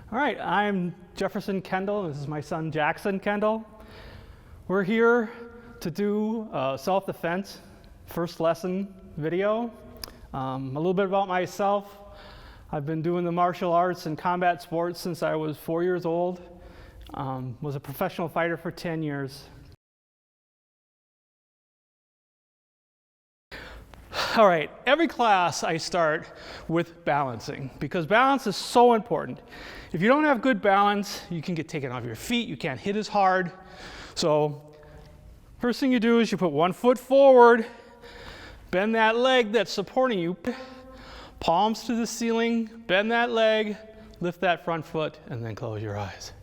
All right, I'm Jefferson Kendall. This is my son Jackson Kendall. We're here to do a self-defense first lesson video. A little bit about myself. I've been doing the martial arts and combat sports since I was 4 years old. Was a professional fighter for 10 years. All right, every class I start with balancing because balance is so important. If you don't have good balance, you can get taken off your feet, you can't hit as hard. So first thing you do is you put one foot forward, bend that leg that's supporting you, palms to the ceiling, bend that leg, lift that front foot, and then close your eyes.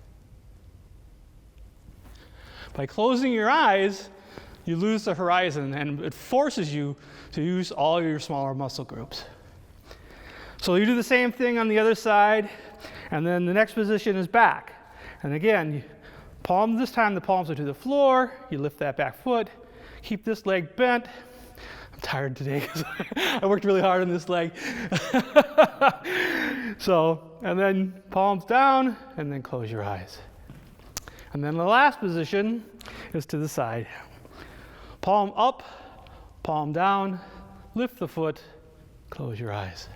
By closing your eyes, you lose the horizon, and it forces you to use all your smaller muscle groups. So you do the same thing on the other side, and then the next position is back. And again, this time the palms are to the floor, you lift that back foot, keep this leg bent. I'm tired today because I worked really hard on this leg. And then palms down, and then close your eyes. And then the last position is to the side. Palm up, palm down, lift the foot, close your eyes.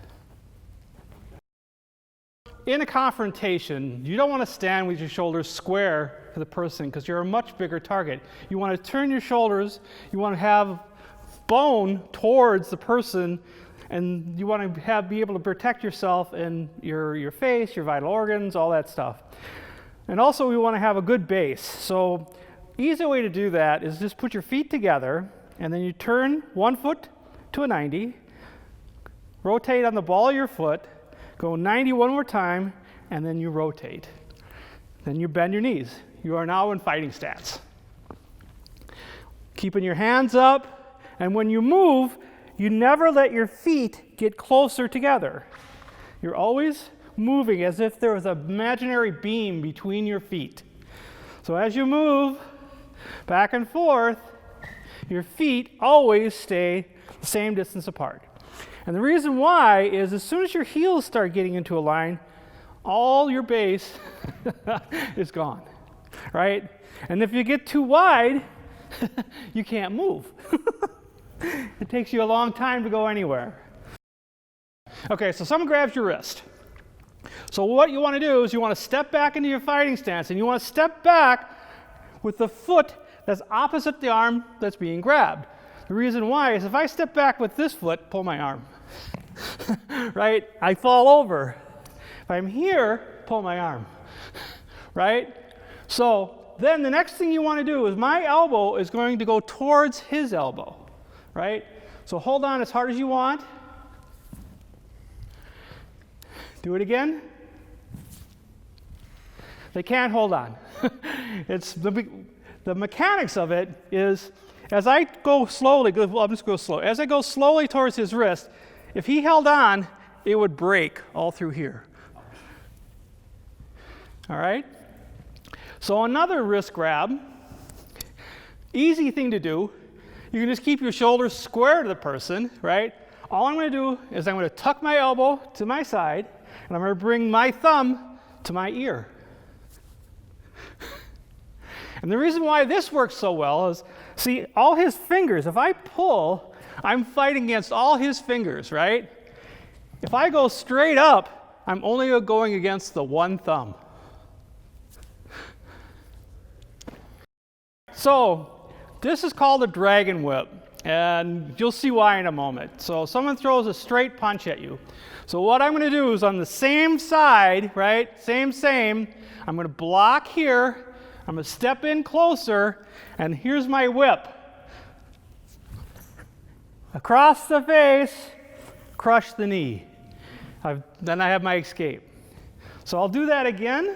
In a confrontation, you don't want to stand with your shoulders square to the person because you're a much bigger target. You want to turn your shoulders, you want to have bone towards the person, and you want to be able to protect yourself and your face, your vital organs, all that stuff. And also we want to have a good base. So easy way to do that is just put your feet together, and then you turn one foot to a 90, rotate on the ball of your foot, go 90 one more time, and then you rotate. Then you bend your knees. You are now in fighting stance. Keeping your hands up, and when you move, you never let your feet get closer together. You're always moving as if there was an imaginary beam between your feet. So as you move back and forth, your feet always stay the same distance apart. And the reason why is as soon as your heels start getting into a line, all your base is gone, right? And if you get too wide, you can't move. It takes you a long time to go anywhere. Okay, so someone grabs your wrist. So what you want to do is you want to step back into your fighting stance, and you want to step back with the foot that's opposite the arm that's being grabbed. The reason why is if I step back with this foot, pull my arm, right? I fall over. If I'm here, pull my arm, right? So then the next thing you want to do is my elbow is going to go towards his elbow, right? So hold on as hard as you want. Do it again. They can't hold on. It's the mechanics of it is as I go slowly, I'll just go slow. As I go slowly towards his wrist, if he held on, it would break all through here. All right? So another wrist grab, easy thing to do. You can just keep your shoulders square to the person, right? All I'm going to do is I'm going to tuck my elbow to my side, and I'm going to bring my thumb to my ear. And the reason why this works so well is, see, all his fingers, if I pull, I'm fighting against all his fingers, right? If I go straight up, I'm only going against the one thumb. So this is called a dragon whip, and you'll see why in a moment. So someone throws a straight punch at you. So what I'm going to do is on the same side, right, same, I'm going to block here. I'm going to step in closer, and here's my whip. Across the face, crush the knee. Then I have my escape. So I'll do that again.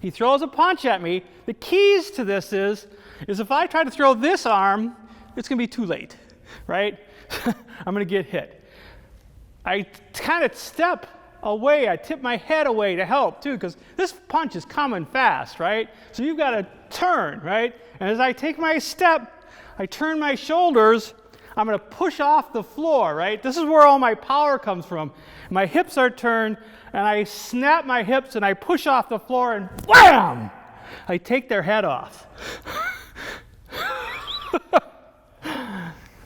He throws a punch at me. The keys to this is if I try to throw this arm, it's going to be too late, right? I'm going to get hit. I kind of step away, I tip my head away to help too, because this punch is coming fast, right? So you've got to turn, right? And as I take my step, I turn my shoulders, I'm going to push off the floor, right? This is where all my power comes from. My hips are turned, and I snap my hips, and I push off the floor, and wham! I take their head off.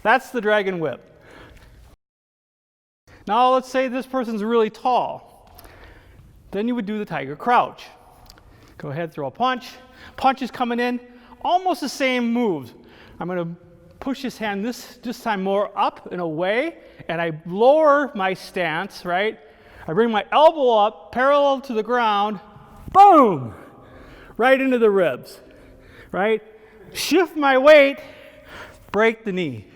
That's the dragon whip. Now let's say this person's really tall. Then you would do the tiger crouch. Go ahead, throw a punch. Punch is coming in. Almost the same moves. I'm going to push his hand this time more up and away, and I lower my stance, right? I bring my elbow up parallel to the ground. Boom! Right into the ribs, right? Shift my weight, break the knee.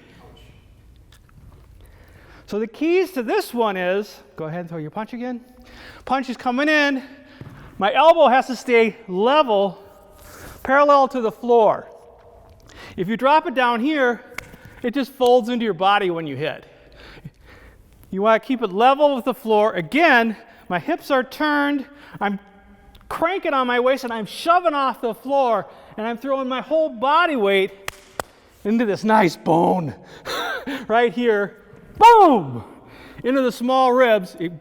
So the keys to this one is, go ahead and throw your punch again. Punch is coming in. My elbow has to stay level, parallel to the floor. If you drop it down here, it just folds into your body when you hit. You want to keep it level with the floor. Again, my hips are turned. I'm cranking on my waist and I'm shoving off the floor and I'm throwing my whole body weight into this nice bone right here. Boom! Into the small ribs. It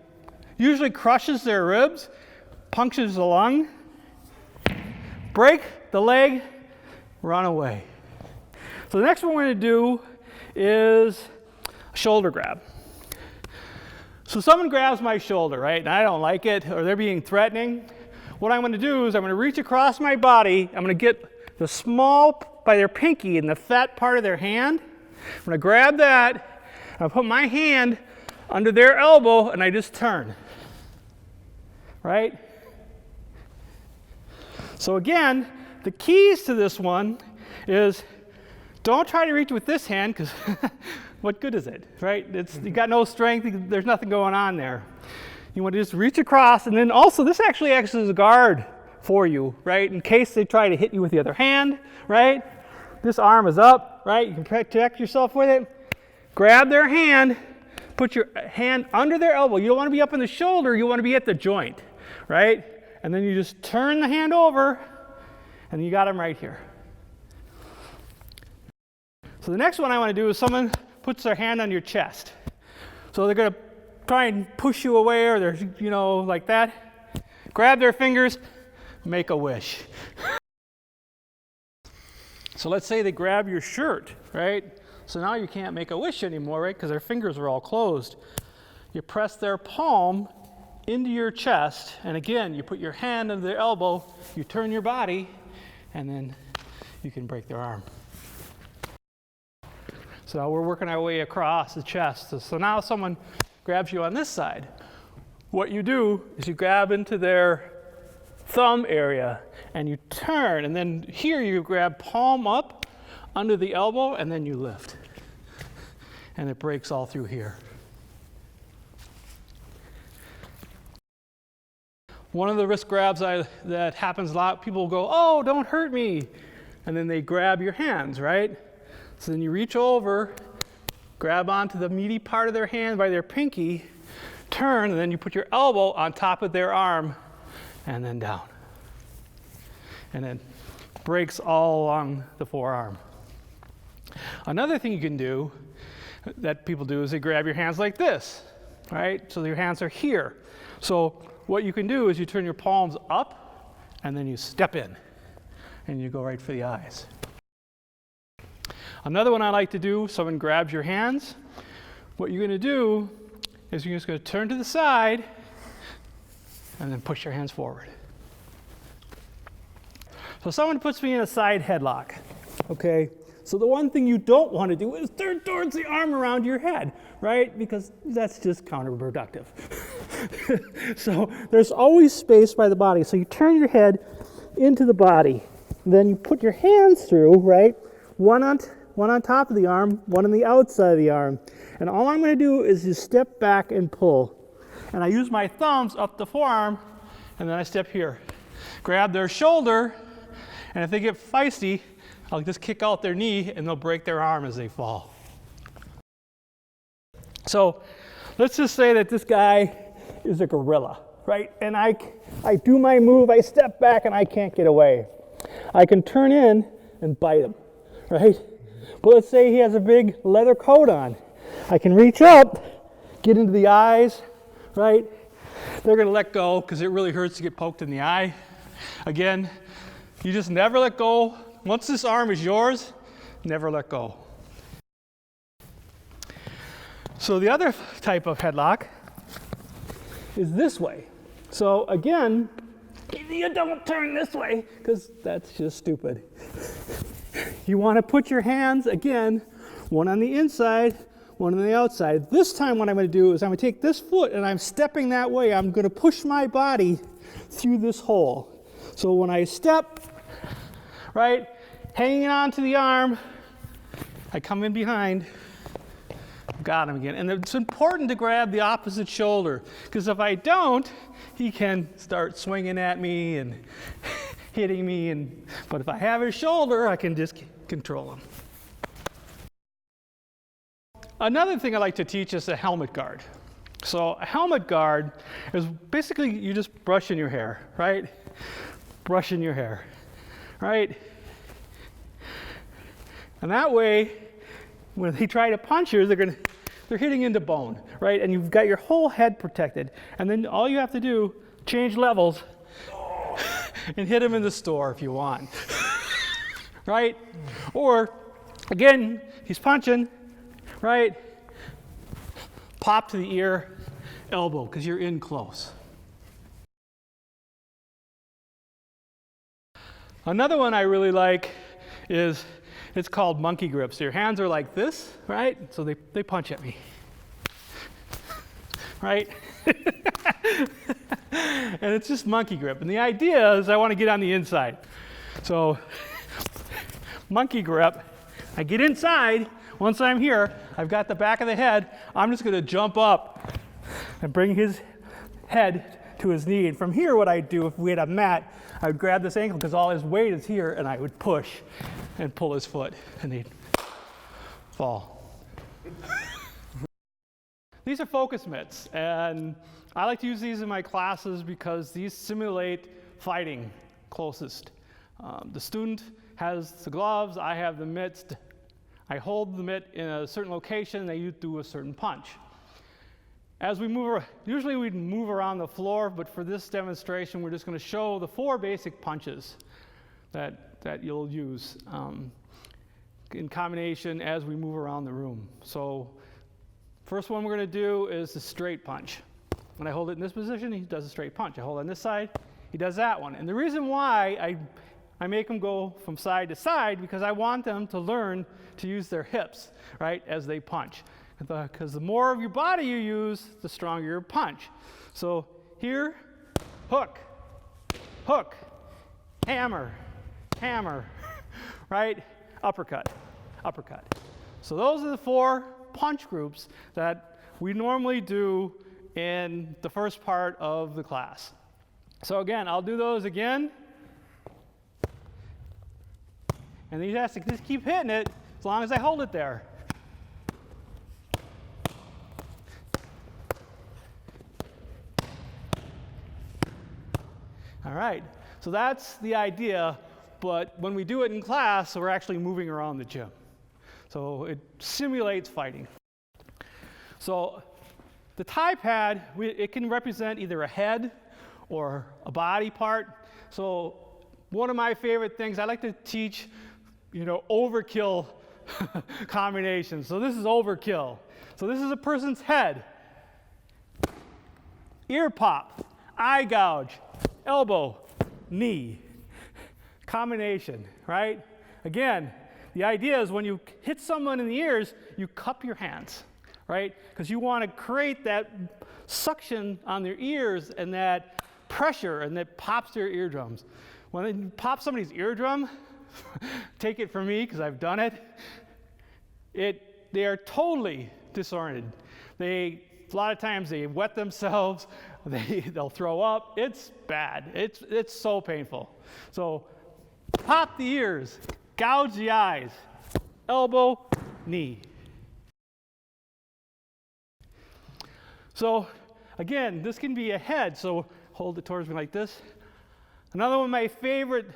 usually crushes their ribs, punctures the lung, break the leg, run away. So the next one we're going to do is a shoulder grab. So someone grabs my shoulder, right, and I don't like it, or they're being threatening. What I'm going to do is I'm going to reach across my body. I'm going to get the small, by their pinky, and the fat part of their hand. I'm going to grab that. I put my hand under their elbow and I just turn, right? So again, the keys to this one is don't try to reach with this hand because what good is it, right? You got no strength, there's nothing going on there. You want to just reach across, and then also this actually acts as a guard for you, right? In case they try to hit you with the other hand, right? This arm is up, right? You can protect yourself with it. Grab their hand, put your hand under their elbow. You don't want to be up on the shoulder, you want to be at the joint, right? And then you just turn the hand over, and you got them right here. So the next one I want to do is someone puts their hand on your chest. So they're going to try and push you away, or they're, like that. Grab their fingers, make a wish. So let's say they grab your shirt, right? So now you can't make a wish anymore, right? Because their fingers are all closed. You press their palm into your chest, and again, you put your hand under their elbow, you turn your body, and then you can break their arm. So now we're working our way across the chest. So now someone grabs you on this side. What you do is you grab into their thumb area, and you turn, and then here you grab palm up, under the elbow, and then you lift. And it breaks all through here. One of the wrist grabs that happens a lot, people go, oh, don't hurt me. And then they grab your hands, right? So then you reach over, grab onto the meaty part of their hand by their pinky, turn, and then you put your elbow on top of their arm, and then down. And it breaks all along the forearm. Another thing you can do that people do is they grab your hands like this, right? So your hands are here. So what you can do is you turn your palms up and then you step in and you go right for the eyes. Another one I like to do, someone grabs your hands. What you're going to do is you're just going to turn to the side and then push your hands forward. So someone puts me in a side headlock, okay? So the one thing you don't want to do is turn towards the arm around your head, right? Because that's just counterproductive. So there's always space by the body. So you turn your head into the body. Then you put your hands through, right? One on top of the arm, one on the outside of the arm. And all I'm going to do is just step back and pull. And I use my thumbs up the forearm, and then I step here. Grab their shoulder, and if they get feisty, I'll just kick out their knee and they'll break their arm as they fall. So let's just say that this guy is a gorilla, right? And I do my move, I step back and I can't get away. I can turn in and bite him, right? But let's say he has a big leather coat on. I can reach up, get into the eyes, right? They're going to let go because it really hurts to get poked in the eye. Again, you just never let go. Once this arm is yours, never let go. So the other type of headlock is this way. So again, you don't turn this way because that's just stupid. You want to put your hands, again, one on the inside, one on the outside. This time what I'm going to do is I'm going to take this foot and I'm stepping that way. I'm going to push my body through this hole. So when I step, right, hanging on to the arm, I come in behind, got him again. And it's important to grab the opposite shoulder because if I don't, he can start swinging at me and hitting me. But if I have his shoulder, I can just control him. Another thing I like to teach is a helmet guard. So a helmet guard is basically you just brushing your hair, right? Brushing your hair, right? And that way, when they try to punch you, they're hitting into bone, right? And you've got your whole head protected. And then all you have to do, change levels and hit them in the store if you want, right? Or, again, he's punching, right? Pop to the ear, elbow, because you're in close. Another one I really like is, it's called monkey grip. So your hands are like this, right? So they punch at me, right? And it's just monkey grip. And the idea is I want to get on the inside. So monkey grip, I get inside. Once I'm here, I've got the back of the head. I'm just going to jump up and bring his head to his knee. And from here, what I'd do, if we had a mat, I would grab this ankle because all his weight is here, and I would push and pull his foot, and he'd fall. These are focus mitts, and I like to use these in my classes because these simulate fighting closest. The student has the gloves, I have the mitts. I hold the mitt in a certain location, and they do a certain punch. As we move, usually we'd move around the floor, but for this demonstration, we're just going to show the 4 basic punches that you'll use in combination as we move around the room. So first one we're going to do is the straight punch. When I hold it in this position, he does a straight punch. I hold it on this side, he does that one. And the reason why I make them go from side to side because I want them to learn to use their hips, right, as they punch. Because the more of your body you use, the stronger your punch. So here, hook, hook, hammer, hammer, right? Uppercut, uppercut. So those are the 4 punch groups that we normally do in the first part of the class. So again, I'll do those again. And you have to just keep hitting it as long as I hold it there. All right, so that's the idea, but when we do it in class, we're actually moving around the gym. So it simulates fighting. So the thigh pad, it can represent either a head or a body part. So one of my favorite things, I like to teach, overkill combinations. So this is overkill. So this is a person's head, ear pop, eye gouge, elbow, knee, combination, right? Again, the idea is when you hit someone in the ears, you cup your hands, right? Because you want to create that suction on their ears and that pressure, and that pops their eardrums. When they pop somebody's eardrum, take it from me because I've done it, they are totally disoriented. A lot of times they wet themselves, they'll throw up. It's bad. It's so painful. So pop the ears, gouge the eyes, elbow, knee. So again, this can be a head, so hold it towards me like this. Another one of my favorite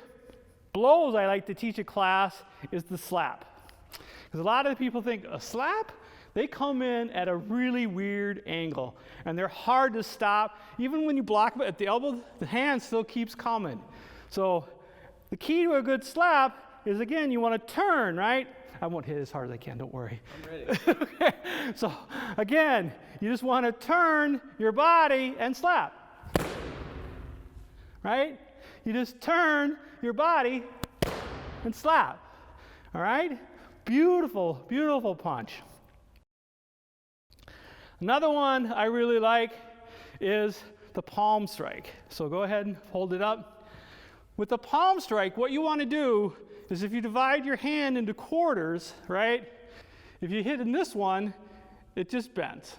blows I like to teach a class is the slap. Because a lot of the people think a slap, they come in at a really weird angle, and they're hard to stop. Even when you block them at the elbow, the hand still keeps coming. So the key to a good slap is, again, you want to turn, right? I won't hit as hard as I can, don't worry. I'm ready. Okay. So again, you just want to turn your body and slap, right? You just turn your body and slap, all right? Beautiful, beautiful punch. Another one I really like is the palm strike. So go ahead and hold it up. With the palm strike, what you want to do is, if you divide your hand into quarters, right? If you hit in this one, it just bends.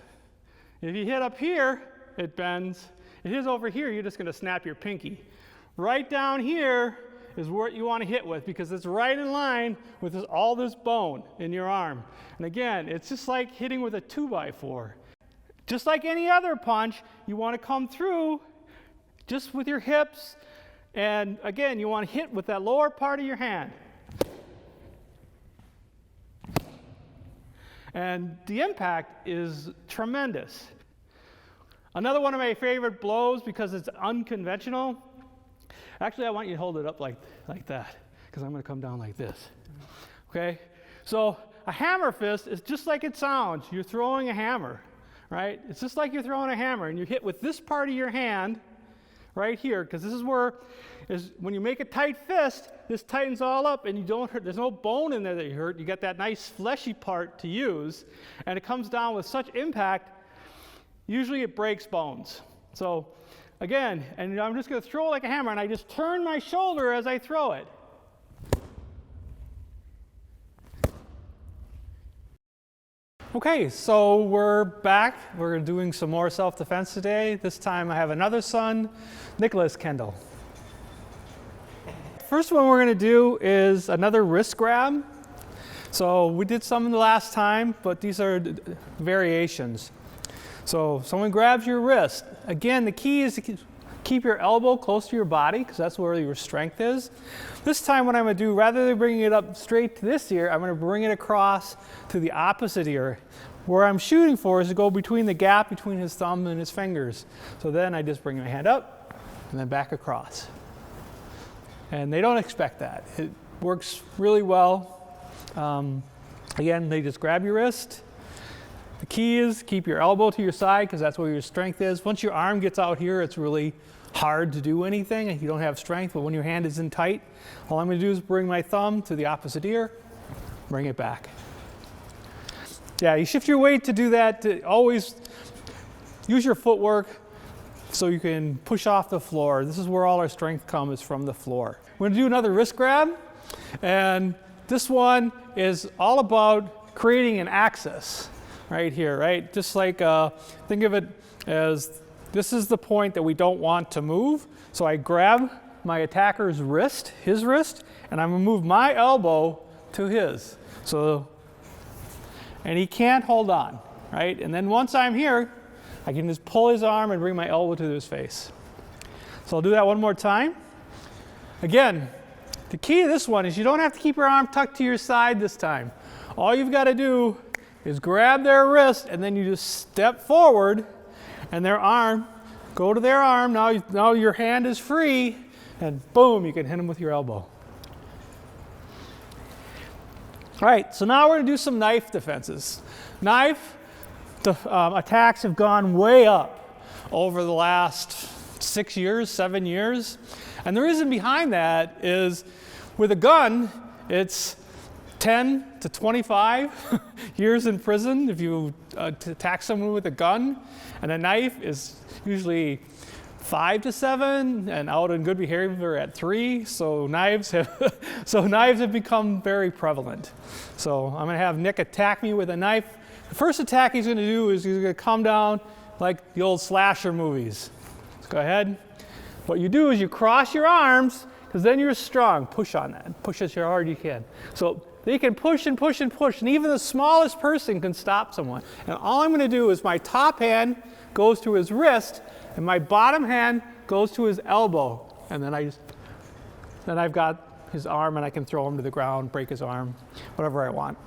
If you hit up here, it bends. If it hits over here, you're just going to snap your pinky. Right down here is what you want to hit with, because it's right in line with all this bone in your arm. And again, it's just like hitting with a 2x4. Just like any other punch, you want to come through just with your hips. And again, you want to hit with that lower part of your hand. And the impact is tremendous. Another one of my favorite blows, because it's unconventional. Actually, I want you to hold it up like that, because I'm going to come down like this. Okay? So a hammer fist is just like it sounds. You're throwing a hammer, right? It's just like you're throwing a hammer, and you hit with this part of your hand right here, because this is where, when you make a tight fist, this tightens all up, and you don't hurt. There's no bone in there that you hurt. You got that nice fleshy part to use, and it comes down with such impact. Usually it breaks bones. So again, and I'm just going to throw it like a hammer, and I just turn my shoulder as I throw it. Okay, so we're back. We're doing some more self-defense today. This time I have another son, Nicholas Kendall. First one we're going to do is another wrist grab. So we did some the last time, but these are variations. So someone grabs your wrist. Again, the key is to keep your elbow close to your body, because that's where your strength is. This time what I'm going to do, rather than bringing it up straight to this ear, I'm going to bring it across to the opposite ear. Where I'm shooting for is to go between the gap between his thumb and his fingers. So then I just bring my hand up and then back across. And they don't expect that. It works really well. Again, they just grab your wrist. The key is keep your elbow to your side, because that's where your strength is. Once your arm gets out here, it's really hard to do anything if you don't have strength. But when your hand is in tight, all I'm going to do is bring my thumb to the opposite ear, bring it back. Yeah, you shift your weight to do that. To always use your footwork so you can push off the floor. This is where all our strength comes, from the floor. We're going to do another wrist grab, and this one is all about creating an axis right here, right? Just like, think of it as this is the point that we don't want to move. So I grab my attacker's wrist, his wrist, and I'm going to move my elbow to his. So, and he can't hold on, right? And then once I'm here, I can just pull his arm and bring my elbow to his face. So I'll do that one more time. Again, the key to this one is you don't have to keep your arm tucked to your side this time. All you've got to do is grab their wrist, and then you just step forward, and their arm, go to their arm. Now your hand is free, and boom, you can hit them with your elbow. All right, so now we're going to do some knife defenses. Knife attacks have gone way up over the last 6 years, 7 years. And the reason behind that is, with a gun, it's 10 to 25 years in prison if you attack someone with a gun. And a knife is usually 5 to 7, and out in good behavior at 3. So knives have become very prevalent. So I'm going to have Nick attack me with a knife. The first attack he's going to do is he's going to come down like the old slasher movies. Let's go ahead. What you do is you cross your arms, because then you're strong. Push on that. Push as hard as you can. So they can push and push and push, and even the smallest person can stop someone. And all I'm going to do is my top hand goes to his wrist, and my bottom hand goes to his elbow. And then I've got his arm, and I can throw him to the ground, break his arm, whatever I want.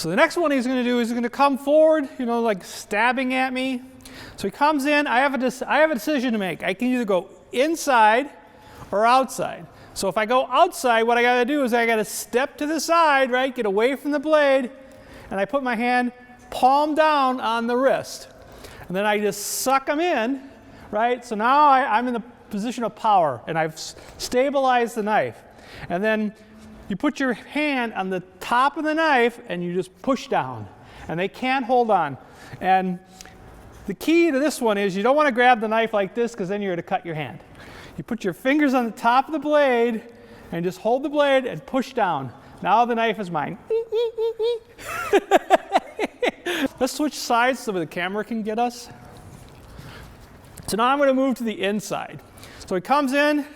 So the next one he's going to do is he's going to come forward, like stabbing at me. So he comes in. I have a decision to make. I can either go inside or outside. So if I go outside, what I got to do is I got to step to the side, right? Get away from the blade, and I put my hand palm down on the wrist. And then I just suck them in, right? So now I'm in the position of power, and I've stabilized the knife. And then you put your hand on the top of the knife, and you just push down. And they can't hold on. And the key to this one is you don't want to grab the knife like this, because then you're going to cut your hand. You put your fingers on the top of the blade, and just hold the blade and push down. Now the knife is mine. Let's switch sides so the camera can get us. So now I'm going to move to the inside. So he comes in,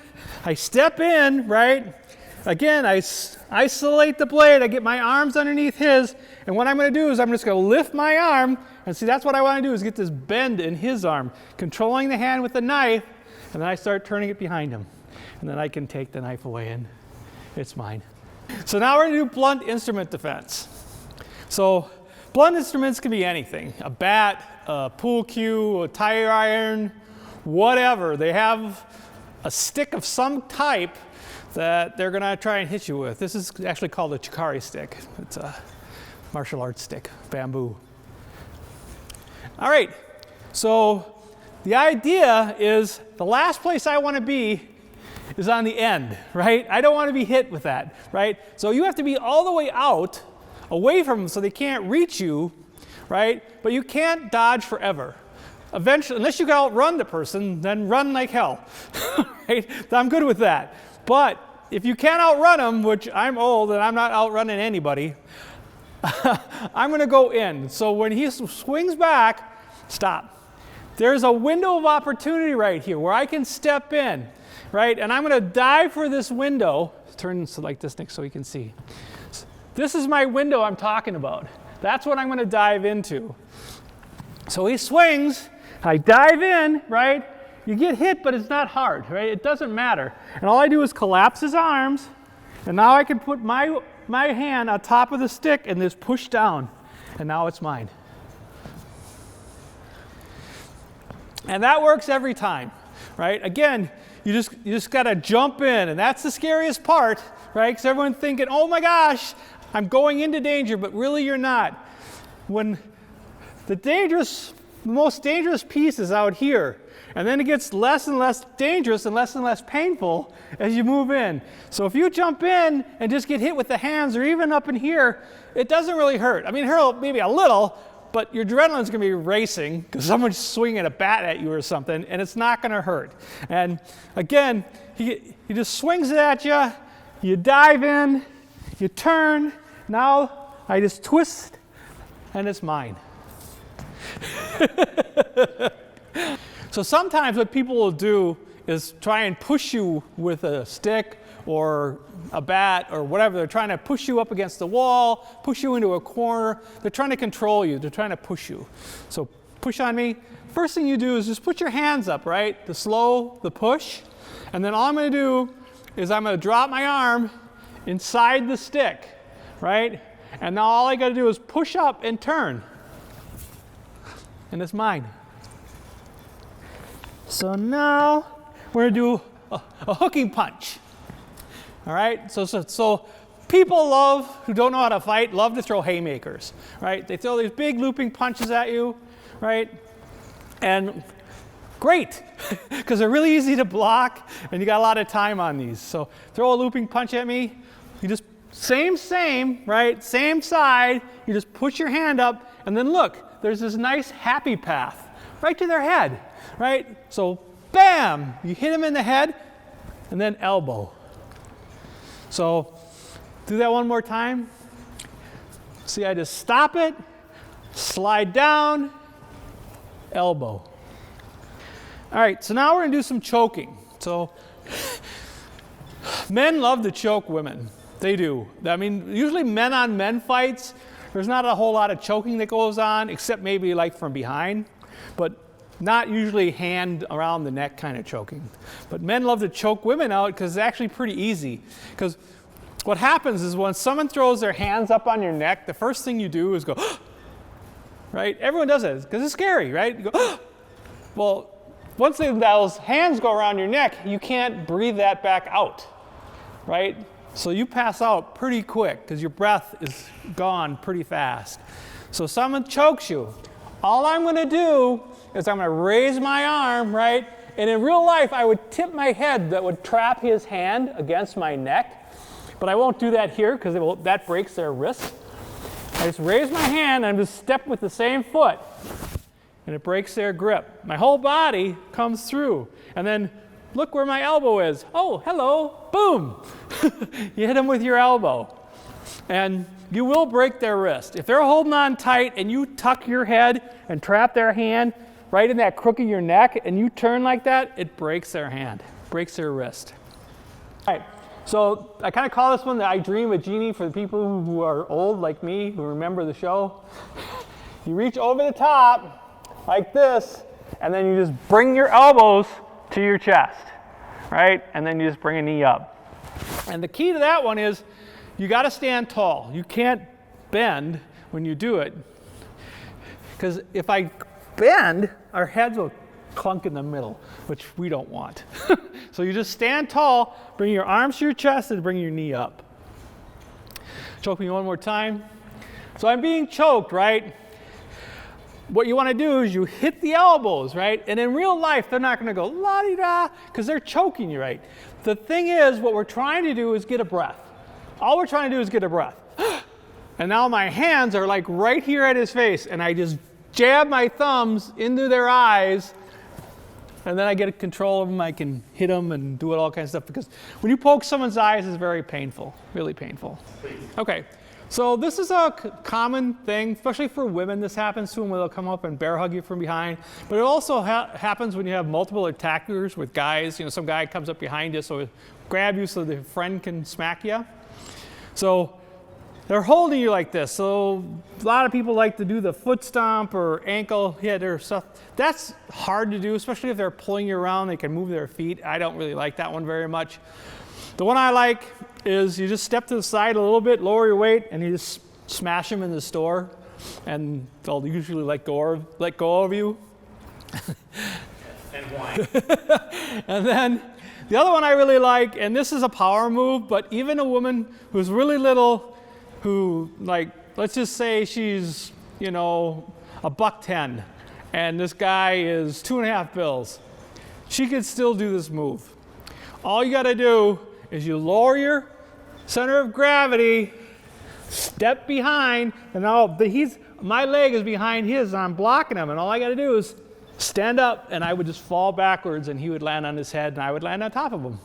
I step in, right? Again, I isolate the blade, I get my arms underneath his, and what I'm going to do is I'm just going to lift my arm, and see, that's what I want to do is get this bend in his arm, controlling the hand with the knife, and then I start turning it behind him. And then I can take the knife away and it's mine. So now we're going to do blunt instrument defense. So blunt instruments can be anything. A bat, a pool cue, a tire iron, whatever. They have a stick of some type that they're going to try and hit you with. This is actually called a chikari stick. It's a martial arts stick, bamboo. All right, so the idea is the last place I want to be is on the end, right? I don't want to be hit with that, right? So you have to be all the way out, away from them so they can't reach you, right? But you can't dodge forever. Eventually, unless you can outrun the person, then run like hell, right? I'm good with that. But if you can't outrun them, which I'm old and I'm not outrunning anybody, I'm going to go in. So when he swings back, stop. There's a window of opportunity right here where I can step in, right? And I'm going to dive for this window. Turn like this, Nick, so you can see. This is my window I'm talking about. That's what I'm going to dive into. So he swings, I dive in, right? You get hit, but it's not hard, right? It doesn't matter. And all I do is collapse his arms, and now I can put my hand on top of the stick and just push down, and now it's mine. And that works every time, right? Again, you just got to jump in, and that's the scariest part, right? Because everyone's thinking, oh my gosh, I'm going into danger, but really you're not. When the most dangerous piece is out here, and then it gets less and less dangerous and less painful as you move in. So if you jump in and just get hit with the hands or even up in here, it doesn't really hurt. I mean, it hurt maybe a little, but your adrenaline's going to be racing because someone's swinging a bat at you or something, and it's not going to hurt. And again, he just swings it at you, you dive in, you turn, now I just twist, and it's mine. So sometimes what people will do is try and push you with a stick or a bat or whatever. They're trying to push you up against the wall, push you into a corner. They're trying to control you. They're trying to push you. So push on me. First thing you do is just put your hands up, right? The slow, the push. And then all I'm going to do is I'm going to drop my arm inside the stick, right? And now all I got to do is push up and turn. And it's mine. So now we're going to do a hooking punch. All right? So people who don't know how to fight, love to throw haymakers, right? They throw these big looping punches at you, right? And great, because they're really easy to block, and you got a lot of time on these. So throw a looping punch at me. You just, same, right? Same side. You just push your hand up, and then look, there's this nice happy path right to their head, right? So bam, you hit them in the head, and then elbow. So do that one more time. See, I just stop it, slide down, elbow. All right, so now we're going to do some choking. So men love to choke women. They do. I mean, usually men-on-men fights, there's not a whole lot of choking that goes on, except maybe like from behind, but not usually hand around the neck kind of choking. But men love to choke women out because it's actually pretty easy. Because What happens is when someone throws their hands up on your neck, the first thing you do is go, right? Everyone does it because it's scary, right? You go, well, once those hands go around your neck, you can't breathe that back out, right? So you pass out pretty quick because your breath is gone pretty fast. So someone chokes you. All I'm going to do is I'm going to raise my arm, right? And in real life, I would tip my head that would trap his hand against my neck. But I won't do that here because that breaks their wrist. I just raise my hand and I just step with the same foot. And it breaks their grip. My whole body comes through. And then look where my elbow is. Oh, hello. Boom. You hit them with your elbow. And you will break their wrist. If they're holding on tight and you tuck your head and trap their hand right in that crook of your neck and you turn like that, it breaks their hand, breaks their wrist. All right, so I kind of call this one the I Dream of Genie for the people who are old like me, who remember the show. You reach over the top like this, and then you just bring your elbows to your chest, right? And then you just bring a knee up. And the key to that one is you got to stand tall. You can't bend when you do it. Because if I bend, our heads will clunk in the middle, which we don't want. So you just stand tall, bring your arms to your chest, and bring your knee up. Choke me one more time. So I'm being choked, right? What you want to do is you hit the elbows, right? And in real life, they're not going to go la-di-da because they're choking you, right? The thing is, what we're trying to do is get a breath. All we're trying to do is get a breath. And now my hands are like right here at his face, and I just jab my thumbs into their eyes, and then I get control of them. I can hit them and do all kinds of stuff, because when you poke someone's eyes, it's very painful, really painful. Okay. So this is a common thing, especially for women. This happens to them when they'll come up and bear hug you from behind. But it also happens when you have multiple attackers with guys. You know, some guy comes up behind you, so grab you so the friend can smack you. So they're holding you like this. So a lot of people like to do the foot stomp or ankle hit or stuff. That's hard to do, especially if they're pulling you around. They can move their feet. I don't really like that one very much. The one I like is you just step to the side a little bit, lower your weight, and you just smash them in the store, and they'll usually let go of you. And whine. And then the other one I really like, and this is a power move, but even a woman who's really little, who, like, let's just say she's, you know, $110, and this guy is 2.5 bills, she could still do this move. All you got to do is you lower your center of gravity, step behind, and now my leg is behind his, and I'm blocking him, and all I got to do is stand up, and I would just fall backwards, and he would land on his head, and I would land on top of him.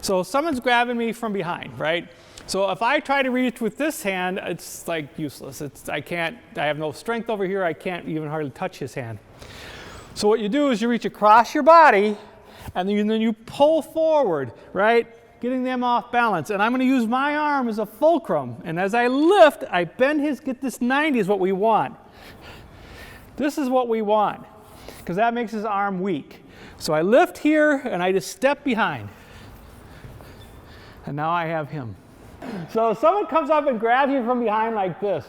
So someone's grabbing me from behind, right? So if I try to reach with this hand, it's like useless. I have no strength over here. I can't even hardly touch his hand. So what you do is you reach across your body, and then you pull forward, right? Getting them off balance. And I'm going to use my arm as a fulcrum. And as I lift, I bend get this 90 is what we want. This is what we want, because that makes his arm weak. So I lift here, and I just step behind. And now I have him. So if someone comes up and grabs you from behind like this,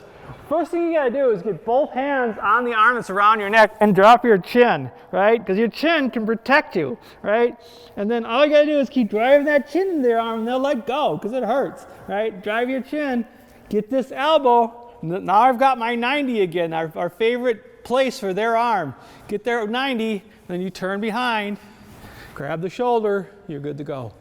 first thing you got to do is get both hands on the arm that's around your neck and drop your chin, right? Because your chin can protect you, right? And then all you got to do is keep driving that chin in their arm, and they'll let go because it hurts, right? Drive your chin, get this elbow. Now I've got my 90 again, our favorite place for their arm. Get their 90, then you turn behind, grab the shoulder, you're good to go.